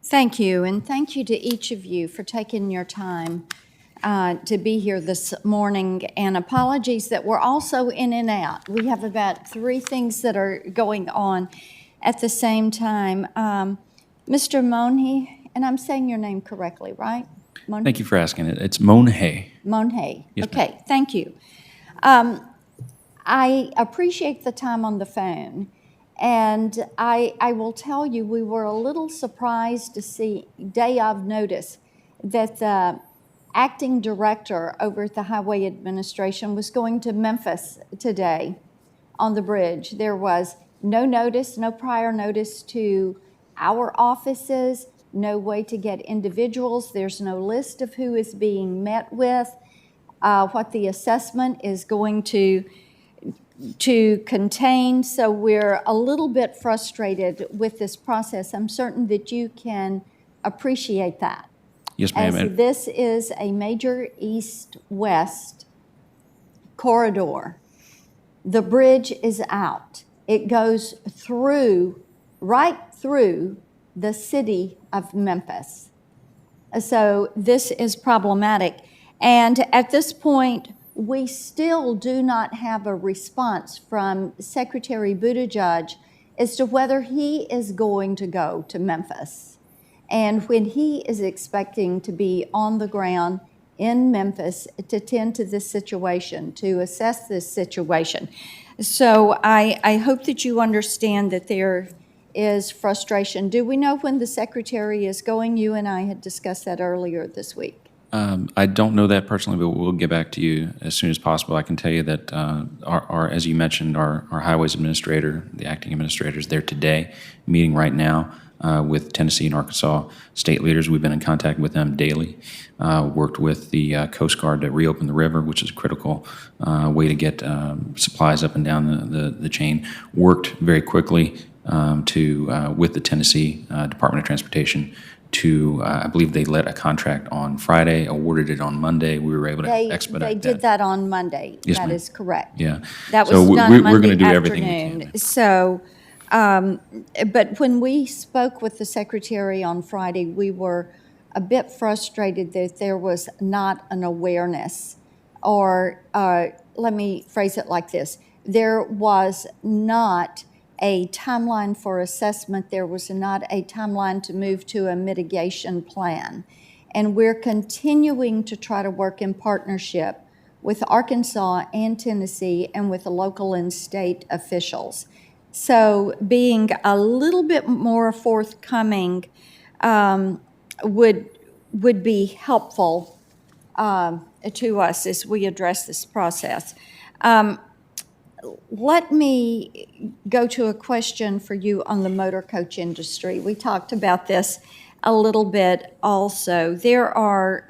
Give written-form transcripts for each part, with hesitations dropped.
Thank you, and thank you to each of you for taking your time to be here this morning, and apologies that we're also in and out. We have about 3 things that are going on at the same time. Mr. Monhe, and I'm saying your name correctly, right? Monhe? Thank you for asking it. It's Monhe. Monhe. Yes, okay, thank you. I appreciate the time on the phone, and I will tell you we were a little surprised to see, day of notice, that the acting director over at the Highway Administration was going to Memphis today on the bridge. There was no notice, no prior notice to our offices, no way to get individuals. There's no list of who is being met with, what the assessment is going to contain. So we're a little bit frustrated with this process. I'm certain that you can appreciate that. Yes, ma'am. As this is a major east-west corridor. The bridge is out. It goes right through the city of Memphis. So this is problematic. And at this point, we still do not have a response from Secretary Buttigieg as to whether he is going to go to Memphis and when he is expecting to be on the ground in Memphis to tend to this situation, to assess this situation. So I hope that you understand that there is frustration. Do we know when the Secretary is going? You and I had discussed that earlier this week. I don't know that personally, but we'll get back to you as soon as possible. I can tell you that our as you mentioned, our highways administrator, the acting administrator, is there today, meeting right now with Tennessee and Arkansas state leaders. We've been in contact with them daily, worked with the Coast Guard to reopen the river, which is a critical way to get supplies up and down the chain. Worked very quickly with the Tennessee Department of Transportation to, I believe they let a contract on Friday, awarded it on Monday. We were able to expedite that. They did that on Monday. Yes, that ma'am. is correct. Yeah. That was so done we're Monday going to do afternoon. everything we can. So, but when we spoke with the Secretary on Friday, we were a bit frustrated that there was not an awareness, or let me phrase it like this. There was not a timeline for assessment. There was not a timeline to move to a mitigation plan. And we're continuing to try to work in partnership with Arkansas and Tennessee and with the local and state officials. So being a little bit more forthcoming would be helpful to us as we address this process. Let me go to a question for you on the motor coach industry. We talked about this a little bit also. There are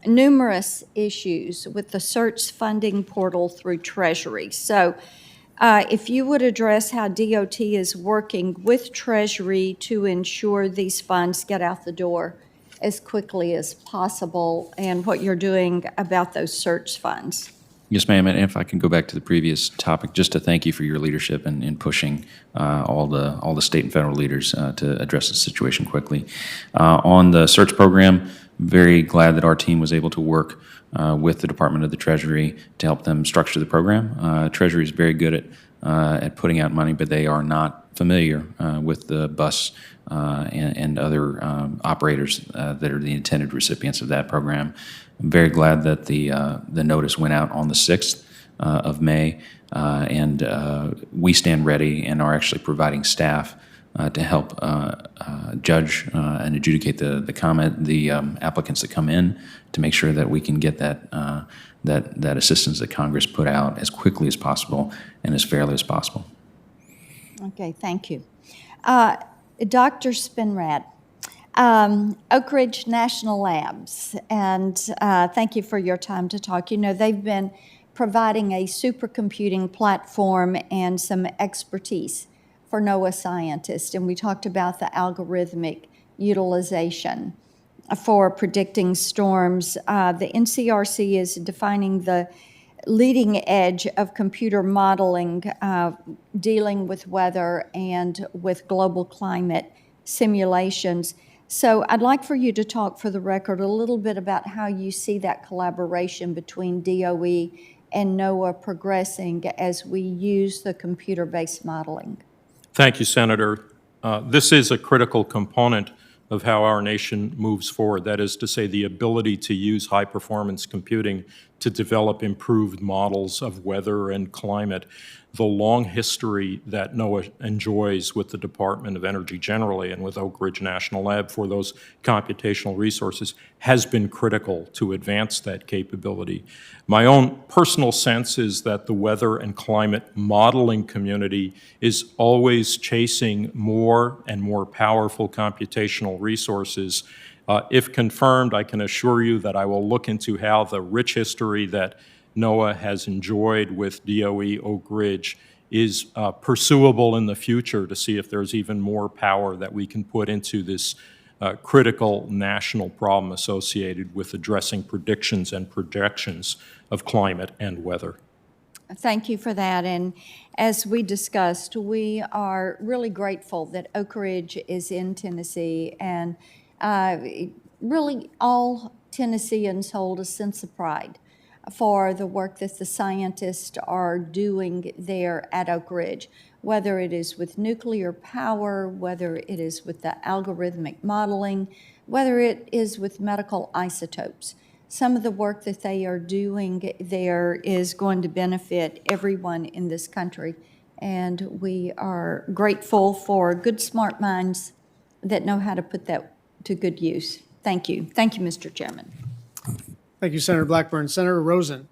numerous issues with the search funding portal through Treasury. So if you would address how DOT is working with Treasury to ensure these funds get out the door as quickly as possible, and what you're doing about those search funds. Yes, ma'am. And if I can go back to the previous topic, just to thank you for your leadership in pushing all the state and federal leaders to address the situation quickly. On the search program, very glad that our team was able to work with the Department of the Treasury to help them structure the program. Treasury is very good at putting out money, but they are not familiar with the bus and other operators that are the intended recipients of that program. I'm very glad that the notice went out on the 6th of May, and we stand ready and are actually providing staff to help judge and adjudicate the applicants that come in, to make sure that we can get that assistance that Congress put out as quickly as possible and as fairly as possible. Okay, thank you. Dr. Spinrad, Oak Ridge National Labs, and thank you for your time to talk. You know, they've been providing a supercomputing platform and some expertise for NOAA scientists, and we talked about the algorithmic utilization for predicting storms. The NCRC is defining the leading edge of computer modeling, dealing with weather and with global climate simulations. So I'd like for you to talk for the record a little bit about how you see that collaboration between DOE and NOAA progressing as we use the computer-based modeling. Thank you, Senator. This is a critical component of how our nation moves forward. That is to say, the ability to use high-performance computing to develop improved models of weather and climate. The long history that NOAA enjoys with the Department of Energy generally and with Oak Ridge National Lab for those computational resources has been critical to advance that capability. My own personal sense is that the weather and climate modeling community is always chasing more and more powerful computational resources. If confirmed, I can assure you that I will look into how the rich history that NOAA has enjoyed with DOE Oak Ridge is pursuable in the future to see if there's even more power that we can put into this critical national problem associated with addressing predictions and projections of climate and weather. Thank you for that. And as we discussed, we are really grateful that Oak Ridge is in Tennessee, and really all Tennesseans hold a sense of pride for the work that the scientists are doing there at Oak Ridge, whether it is with nuclear power, whether it is with the algorithmic modeling, whether it is with medical isotopes. Some of the work that they are doing there is going to benefit everyone in this country, and we are grateful for good, smart minds that know how to put that to good use. Thank you. Thank you, Mr. Chairman. Thank you, Senator Blackburn. Senator Rosen.